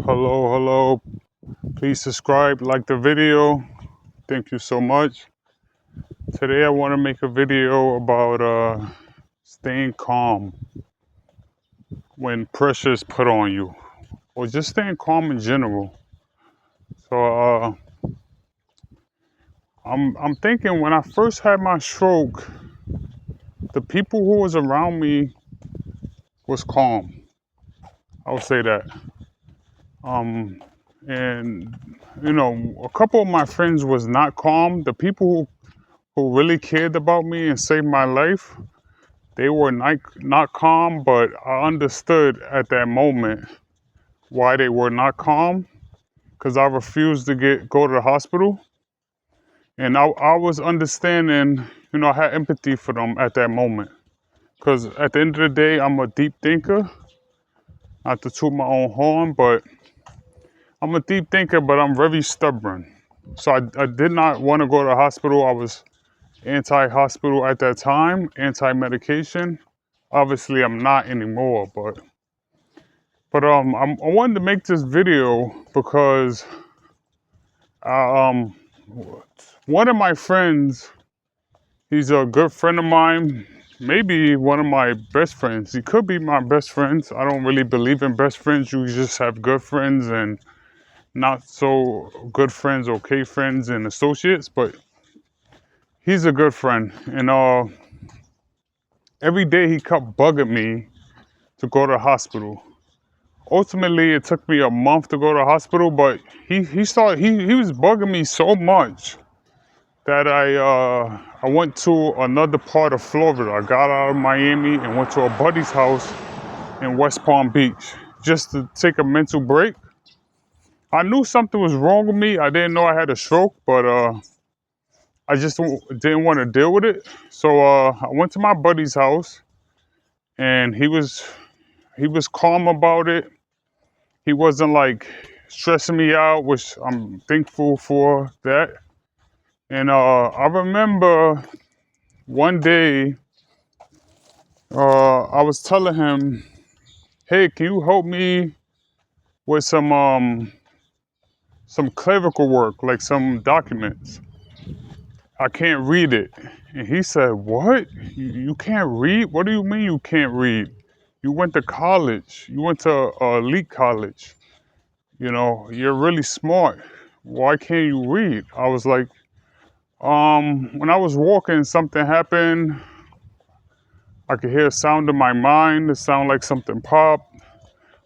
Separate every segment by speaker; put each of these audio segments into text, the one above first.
Speaker 1: Hello, hello. Please subscribe, like the video. Thank you so much. Today I want to make a video about staying calm when pressure is put on you, or just staying calm in general. So I'm thinking when I first had my stroke, the people who was around me was calm. I would say that. Um, and a couple of my friends was not calm. The people who really cared about me and saved my life, they were not calm, but I understood at that moment why they were not calm because I refused to go to the hospital. And I was understanding, I had empathy for them at that moment. Because at the end of the day, I'm a deep thinker, not to toot my own horn, but I'm a deep thinker, but I'm very stubborn. So I did not want to go to the hospital. I was anti-hospital at that time, anti-medication. Obviously, I'm not anymore, I wanted to make this video because um, one of my friends, he's a good friend of mine, maybe one of my best friends. He could be my best friends. I don't really believe in best friends. You just have good friends and not so good friends, okay friends and associates, but he's a good friend. And every day he kept bugging me to go to the hospital. Ultimately, it took me a month to go to the hospital, but he was bugging me so much that I went to another part of Florida. I got out of Miami and went to a buddy's house in West Palm Beach just to take a mental break. I knew something was wrong with me. I didn't know I had a stroke, but I just didn't want to deal with it. So I went to my buddy's house, and he was calm about it. He wasn't like stressing me out, which I'm thankful for that. And I remember one day I was telling him, "Hey, can you help me with some clerical work, like some documents? I can't read it." And he said, "What? You can't read? What do you mean you can't read? You went to college. You went to elite college. You're really smart. Why can't you read?" I was like, when I was walking, something happened. I could hear a sound in my mind. It sounded like something popped,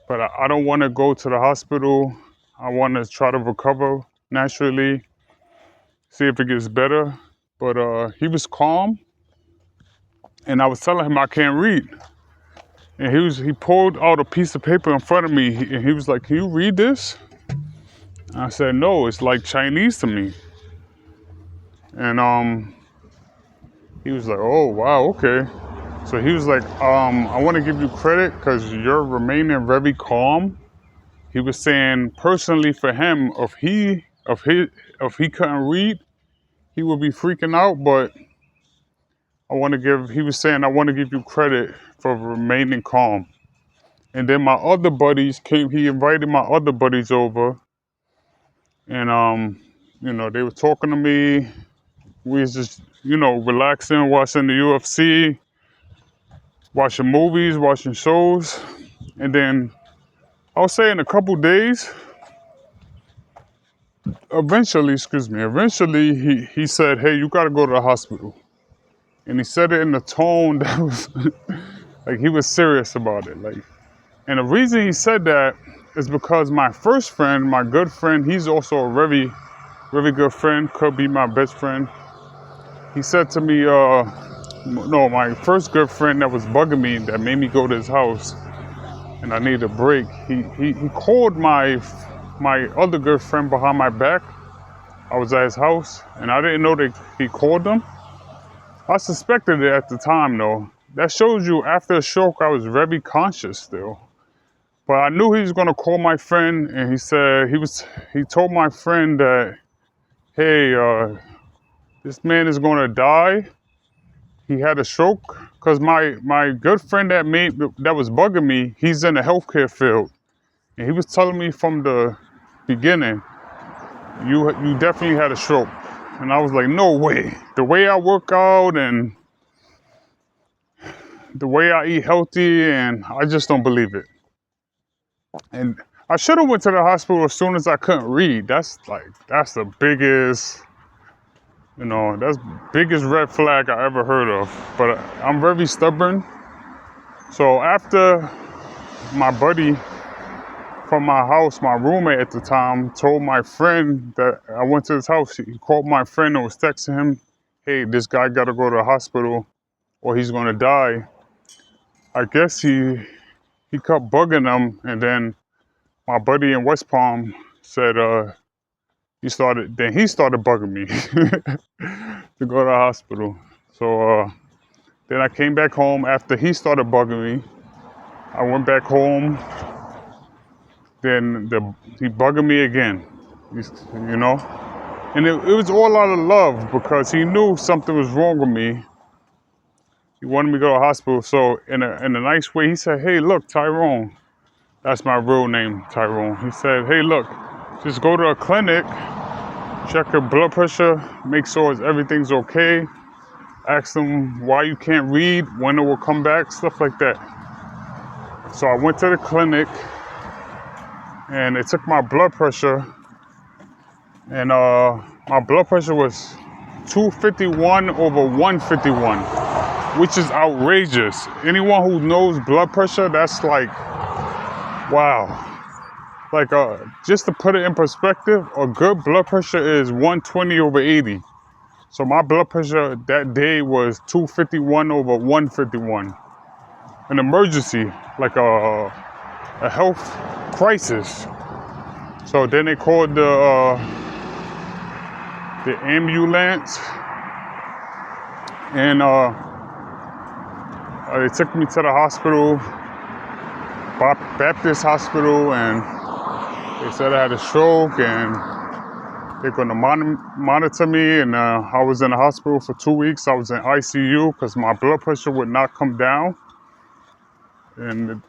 Speaker 1: but I don't want to go to the hospital. I want to try to recover naturally, see if it gets better. But he was calm, and I was telling him I can't read. And he pulled out a piece of paper in front of me, and he was like, "Can you read this?" I said, "No, it's like Chinese to me." And he was like, "Oh wow, okay." So he was like, "I want to give you credit because you're remaining very calm." He was saying personally for him, if he couldn't read, he would be freaking out. But he was saying, "I want to give you credit for remaining calm." And then my other buddies came. He invited my other buddies over, and they were talking to me. We was just relaxing, watching the UFC, watching movies, watching shows, and then I'll say in a couple days, eventually he said, "Hey, you gotta go to the hospital." And he said it in a tone that was like he was serious about it. And the reason he said that is because my first friend, my good friend, he's also a very, very good friend, could be my best friend. He said to me, no, my first good friend that was bugging me, that made me go to his house, and I needed a break. He called my other good friend behind my back. I was at his house, and I didn't know that he called them. I suspected it at the time, though. That shows you after a stroke, I was very conscious still. But I knew he was gonna call my friend, and he told my friend that, "Hey, this man is gonna die. He had a stroke." Cause my good friend that was bugging me, he's in the healthcare field. And he was telling me from the beginning, you definitely had a stroke. And I was like, no way. The way I work out and the way I eat healthy, and I just don't believe it. And I should have went to the hospital as soon as I couldn't read. That's the biggest, that's biggest red flag I ever heard of. But I'm very stubborn. So after my buddy from my house, my roommate at the time, told my friend that I went to his house, he called my friend and was texting him, hey, this guy gotta go to the hospital or he's gonna die. I guess he kept bugging him, and then my buddy in West Palm said he started bugging me to go to the hospital. So then I came back home after he started bugging me. I went back home. Then he bugging me again, and it was all out of love because he knew something was wrong with me. He wanted me to go to the hospital. So in a nice way, he said, hey, look, Tyrone. That's my real name, Tyrone. He said, hey, look, just go to a clinic, check your blood pressure, make sure everything's okay. Ask them why you can't read, when it will come back, stuff like that. So I went to the clinic and they took my blood pressure, and my blood pressure was 251 over 151, which is outrageous. Anyone who knows blood pressure, that's like, wow. Like, just to put it in perspective, a good blood pressure is 120 over 80. So my blood pressure that day was 251 over 151. An emergency, like a health crisis. So then they called the ambulance, and they took me to the hospital, Baptist Hospital, and they said I had a stroke, and they're gonna monitor me. And I was in the hospital for 2 weeks. I was in ICU because my blood pressure would not come down. And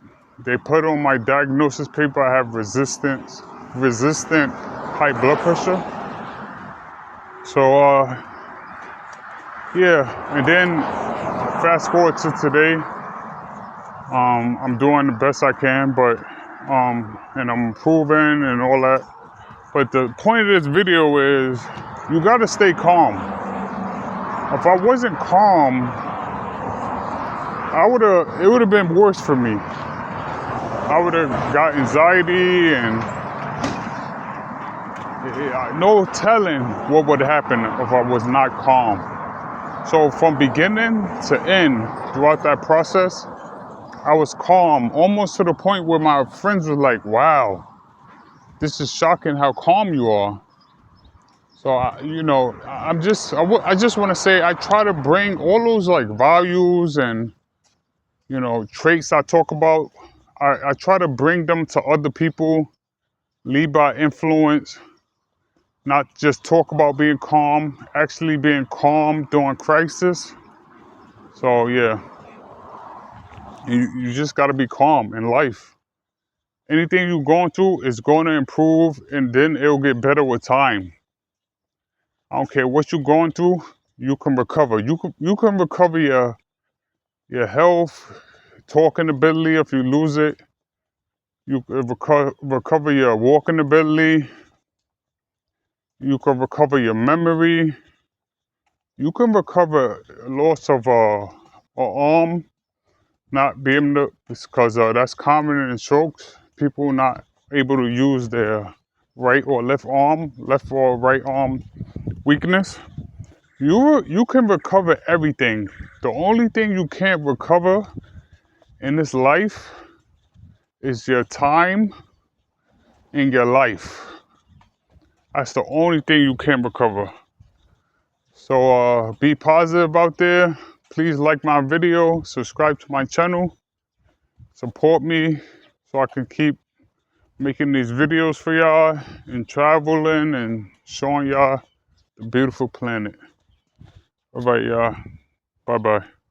Speaker 1: they put on my diagnosis paper I have resistant high blood pressure. So yeah, and then fast forward to today. I'm doing the best I can, but and I'm improving and all that. But the point of this video is you gotta stay calm. If I wasn't calm, it would have been worse for me. I would have got anxiety, and no telling what would happen if I was not calm. So from beginning to end, throughout that process, I was calm, almost to the point where my friends were like, wow, this is shocking how calm you are. So, I just want to say I try to bring all those like values and, traits I talk about. I try to bring them to other people, lead by influence, not just talk about being calm, actually being calm during crisis. So, yeah, you just got to be calm in life. Anything you're going through is going to improve, and then it'll get better with time. I don't care what you're going through, you can recover. You can recover your health, talking ability if you lose it. You can recover your walking ability. You can recover your memory. You can recover loss of a arm, not being able to, because that's common in strokes. People not able to use their right or left or right arm weakness. You can recover everything. The only thing you can't recover in this life is your time and your life. That's the only thing you can't recover. So be positive out there. Please like my video, subscribe to my channel, support me so I can keep making these videos for y'all and traveling and showing y'all the beautiful planet. All right, y'all. Bye-bye.